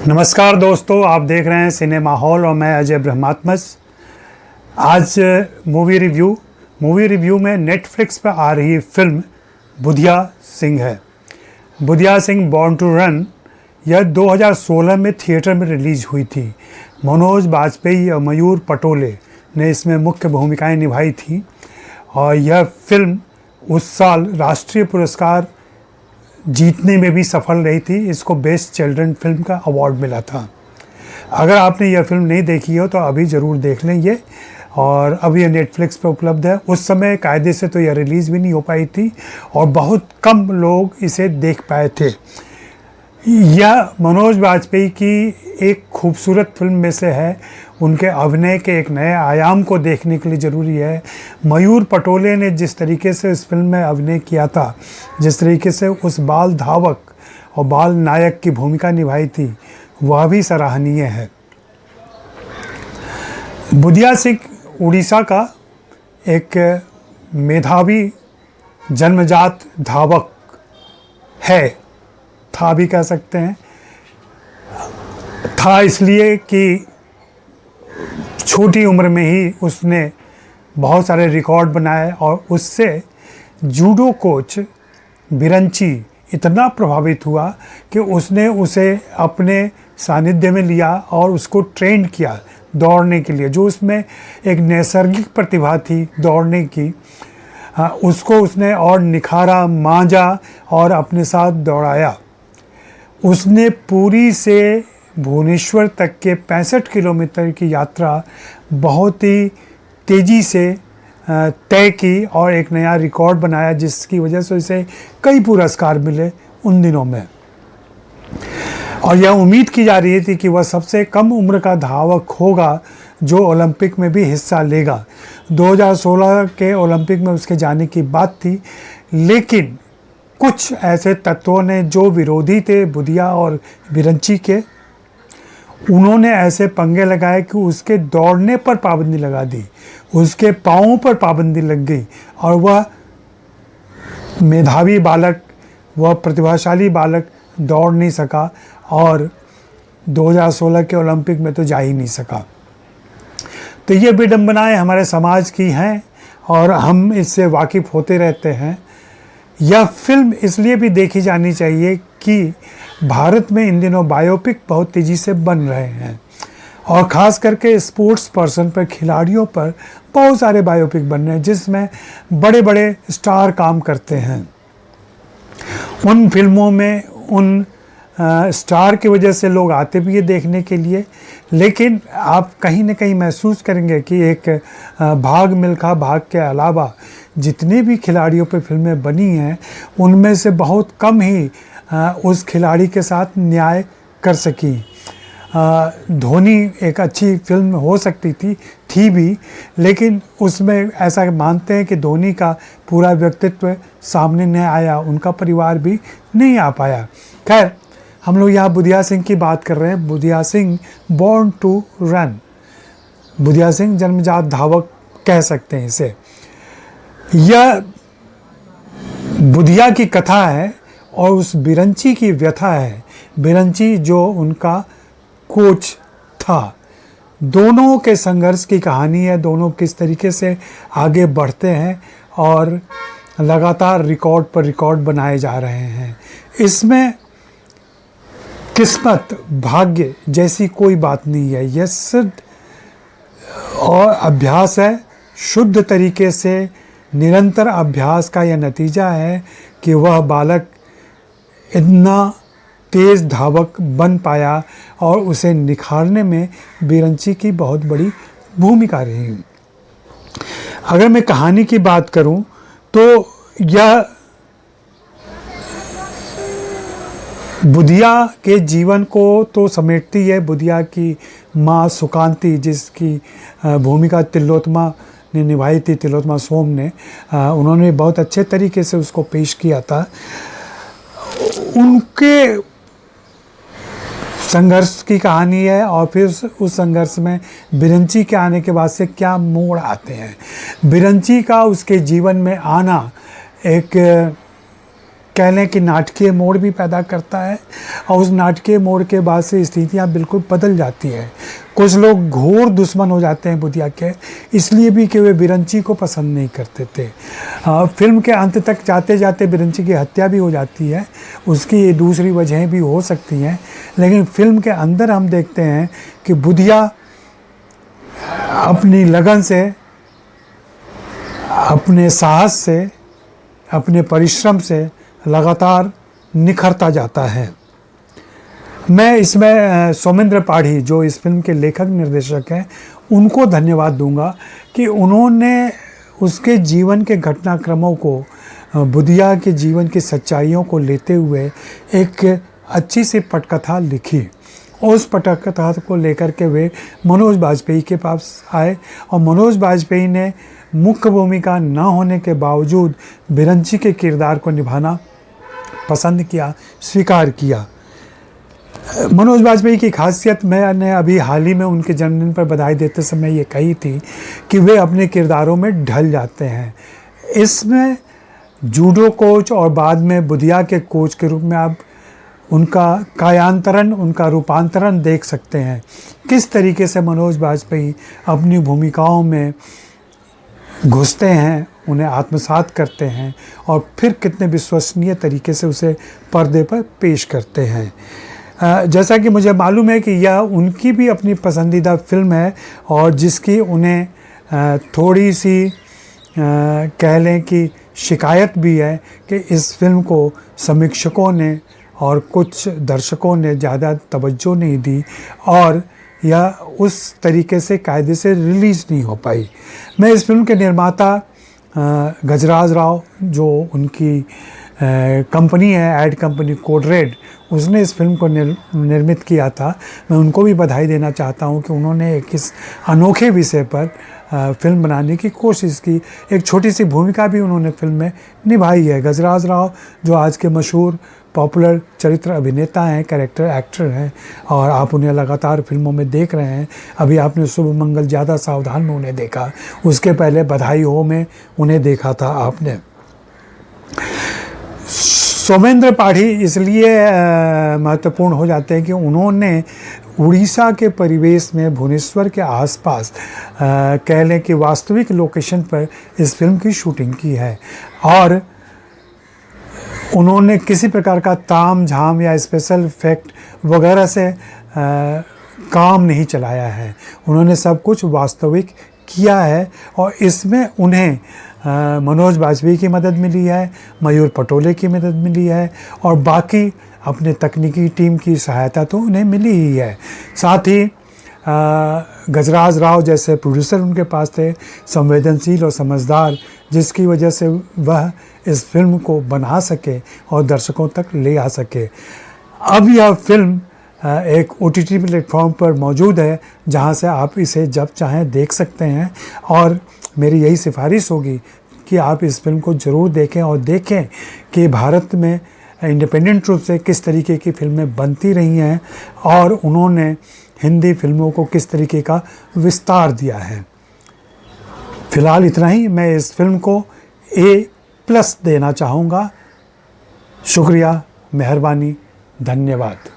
नमस्कार दोस्तों, आप देख रहे हैं सिनेमा हॉल और मैं अजय ब्रह्मात्मस। आज मूवी रिव्यू में नेटफ्लिक्स पर आ रही फिल्म बुधिया सिंह है। Budhia Singh born to run यह 2016 में थिएटर में रिलीज़ हुई थी। मनोज बाजपेयी और मयूर पटोले ने इसमें मुख्य भूमिकाएं निभाई थी और यह फिल्म उस साल राष्ट्रीय पुरस्कार जीतने में भी सफल रही थी। इसको बेस्ट चिल्ड्रन फिल्म का अवार्ड मिला था। अगर आपने यह फिल्म नहीं देखी हो तो अभी ज़रूर देख लें ये, और अब ये नेटफ्लिक्स पर उपलब्ध है। उस समय कायदे से तो यह रिलीज़ भी नहीं हो पाई थी और बहुत कम लोग इसे देख पाए थे। यह मनोज बाजपेयी की एक खूबसूरत फिल्म में से है। उनके अभिनय के एक नए आयाम को देखने के लिए ज़रूरी है। मयूर पटोले ने जिस तरीके से इस फिल्म में अभिनय किया था, जिस तरीके से उस बाल धावक और बाल नायक की भूमिका निभाई थी, वह भी सराहनीय है। बुधिया सिंह उड़ीसा का एक मेधावी जन्मजात धावक है, था भी कह सकते हैं। था इसलिए कि छोटी उम्र में ही उसने बहुत सारे रिकॉर्ड बनाए और उससे जूडो कोच बिरंची इतना प्रभावित हुआ कि उसने उसे अपने सानिध्य में लिया और उसको ट्रेंड किया दौड़ने के लिए। जो उसमें एक नैसर्गिक प्रतिभा थी दौड़ने की, उसको उसने और निखारा, मांझा और अपने साथ दौड़ाया। उसने पुरी से भुवनेश्वर तक के 65 किलोमीटर की यात्रा बहुत ही तेज़ी से तय की और एक नया रिकॉर्ड बनाया, जिसकी वजह से इसे कई पुरस्कार मिले उन दिनों में। और यह उम्मीद की जा रही थी कि वह सबसे कम उम्र का धावक होगा जो ओलंपिक में भी हिस्सा लेगा। 2016 के ओलंपिक में उसके जाने की बात थी, लेकिन कुछ ऐसे तत्वों ने जो विरोधी थे बुधिया और बिरंची के, उन्होंने ऐसे पंगे लगाए कि उसके दौड़ने पर पाबंदी लगा दी, उसके पाँवों पर पाबंदी लग गई और वह मेधावी बालक, वह प्रतिभाशाली बालक दौड़ नहीं सका और 2016 के ओलंपिक में तो जा ही नहीं सका। तो ये विडंबनाएं हमारे समाज की हैं और हम इससे वाकिफ़ होते रहते हैं। यह फिल्म इसलिए भी देखी जानी चाहिए कि भारत में इन दिनों बायोपिक बहुत तेज़ी से बन रहे हैं और ख़ास करके स्पोर्ट्स पर्सन पर, खिलाड़ियों पर बहुत सारे बायोपिक बन रहे हैं जिसमें बड़े बड़े स्टार काम करते हैं। उन फिल्मों में उन स्टार की वजह से लोग आते भी है देखने के लिए, लेकिन आप कहीं ना कहीं महसूस करेंगे कि एक भाग मिल्खा भाग के अलावा जितने भी खिलाड़ियों पे फिल्में बनी हैं उनमें से बहुत कम ही उस खिलाड़ी के साथ न्याय कर सकी। धोनी एक अच्छी फिल्म हो सकती थी भी, लेकिन उसमें ऐसा मानते हैं कि धोनी का पूरा व्यक्तित्व सामने नहीं आया, उनका परिवार भी नहीं आ पाया। खैर, हम लोग यहाँ बुधिया सिंह की बात कर रहे हैं। Budhia Singh born to run, Budhia Singh जन्मजात धावक कह सकते हैं इसे। यह बुधिया की कथा है और उस बिरंची की व्यथा है। बिरंची जो उनका कोच था, दोनों के संघर्ष की कहानी है। दोनों किस तरीके से आगे बढ़ते हैं और लगातार रिकॉर्ड पर रिकॉर्ड बनाए जा रहे हैं। इसमें किस्मत, भाग्य जैसी कोई बात नहीं है। यह सिद्ध और अभ्यास है, शुद्ध तरीके से निरंतर अभ्यास का यह नतीजा है कि वह बालक इतना तेज़ धावक बन पाया और उसे निखारने में बिरंची की बहुत बड़ी भूमिका रही। अगर मैं कहानी की बात करूं तो यह बुधिया के जीवन को तो समेटती है। बुधिया की माँ सुकांती, जिसकी भूमिका तिलोत्तमा ने निभाई थी, तिलोत्तमा सोम ने, उन्होंने बहुत अच्छे तरीके से उसको पेश किया था। उनके संघर्ष की कहानी है और फिर उस संघर्ष में बिरंची के आने के बाद से क्या मोड़ आते हैं। बिरंची का उसके जीवन में आना एक कह लें कि नाटकीय मोड़ भी पैदा करता है, और उस नाटकीय मोड़ के बाद से स्थितियाँ बिल्कुल बदल जाती है। कुछ लोग घोर दुश्मन हो जाते हैं बुधिया के, इसलिए भी कि वे बिरंची को पसंद नहीं करते थे। फिल्म के अंत तक जाते जाते बिरंची की हत्या भी हो जाती है, उसकी दूसरी वजहें भी हो सकती हैं, लेकिन फिल्म के अंदर हम देखते हैं कि बुधिया अपनी लगन से, अपने साहस से, अपने परिश्रम से लगातार निखरता जाता है। मैं इसमें सोमेंद्र पाढ़ी, जो इस फिल्म के लेखक निर्देशक हैं, उनको धन्यवाद दूंगा कि उन्होंने उसके जीवन के घटनाक्रमों को, बुधिया के जीवन की सच्चाइयों को लेते हुए एक अच्छी सी पटकथा लिखी। उस पटकथा को लेकर के वे मनोज बाजपेयी के पास आए, और मनोज बाजपेयी ने मुख्य भूमिका न होने के बावजूद बिरंची के किरदार को निभाना पसंद किया, स्वीकार किया। मनोज बाजपेयी की खासियत मैंने अभी हाल ही में उनके जन्मदिन पर बधाई देते समय ये कही थी कि वे अपने किरदारों में ढल जाते हैं। इसमें जूडो कोच और बाद में बुधिया के कोच के रूप में आप उनका कायांतरण, उनका रूपांतरण देख सकते हैं। किस तरीके से मनोज बाजपेयी अपनी भूमिकाओं में घुसते हैं, उन्हें आत्मसात करते हैं, और फिर कितने विश्वसनीय तरीके से उसे पर्दे पर पेश करते हैं। जैसा कि मुझे मालूम है कि यह उनकी भी अपनी पसंदीदा फिल्म है, और जिसकी उन्हें थोड़ी सी कह लें कि शिकायत भी है कि इस फिल्म को समीक्षकों ने और कुछ दर्शकों ने ज़्यादा तवज्जो नहीं दी, और यह उस तरीके से कायदे से रिलीज़ नहीं हो पाई। मैं इस फिल्म के निर्माता गजराज राव, जो उनकी कंपनी है, एड कंपनी कोड रेड, उसने इस फिल्म को निर्मित किया था, मैं उनको भी बधाई देना चाहता हूं कि उन्होंने एक इस अनोखे विषय पर फिल्म बनाने की कोशिश की। एक छोटी सी भूमिका भी उन्होंने फिल्म में निभाई है। गजराज राव, जो आज के मशहूर पॉपुलर चरित्र अभिनेता हैं, कैरेक्टर एक्टर हैं, और आप उन्हें लगातार फिल्मों में देख रहे हैं। अभी आपने शुभ मंगल ज़्यादा सावधान में उन्हें देखा, उसके पहले बधाई हो में उन्हें देखा था आपने। सोमेंद्र पाढ़ी इसलिए महत्वपूर्ण हो जाते हैं कि उन्होंने उड़ीसा के परिवेश में भुवनेश्वर के आसपास कह लें कि वास्तविक लोकेशन पर इस फिल्म की शूटिंग की है, और उन्होंने किसी प्रकार का ताम झाम या स्पेशल इफेक्ट वगैरह से काम नहीं चलाया है। उन्होंने सब कुछ वास्तविक किया है, और इसमें उन्हें मनोज बाजपेयी की मदद मिली है, मयूर पटोले की मदद मिली है, और बाकी अपने तकनीकी टीम की सहायता तो उन्हें मिली ही है। साथ ही गजराज राव जैसे प्रोड्यूसर उनके पास थे, संवेदनशील और समझदार, जिसकी वजह से वह इस फिल्म को बना सके और दर्शकों तक ले आ सके। अब यह फिल्म एक OTT प्लेटफॉर्म पर मौजूद है, जहां से आप इसे जब चाहें देख सकते हैं, और मेरी यही सिफारिश होगी कि आप इस फिल्म को ज़रूर देखें, और देखें कि भारत में इंडिपेंडेंट रूप से किस तरीके की फिल्में बनती रही हैं, और उन्होंने हिंदी फिल्मों को किस तरीके का विस्तार दिया है। फिलहाल इतना ही। मैं इस फिल्म को A+ देना चाहूँगा। शुक्रिया, मेहरबानी, धन्यवाद।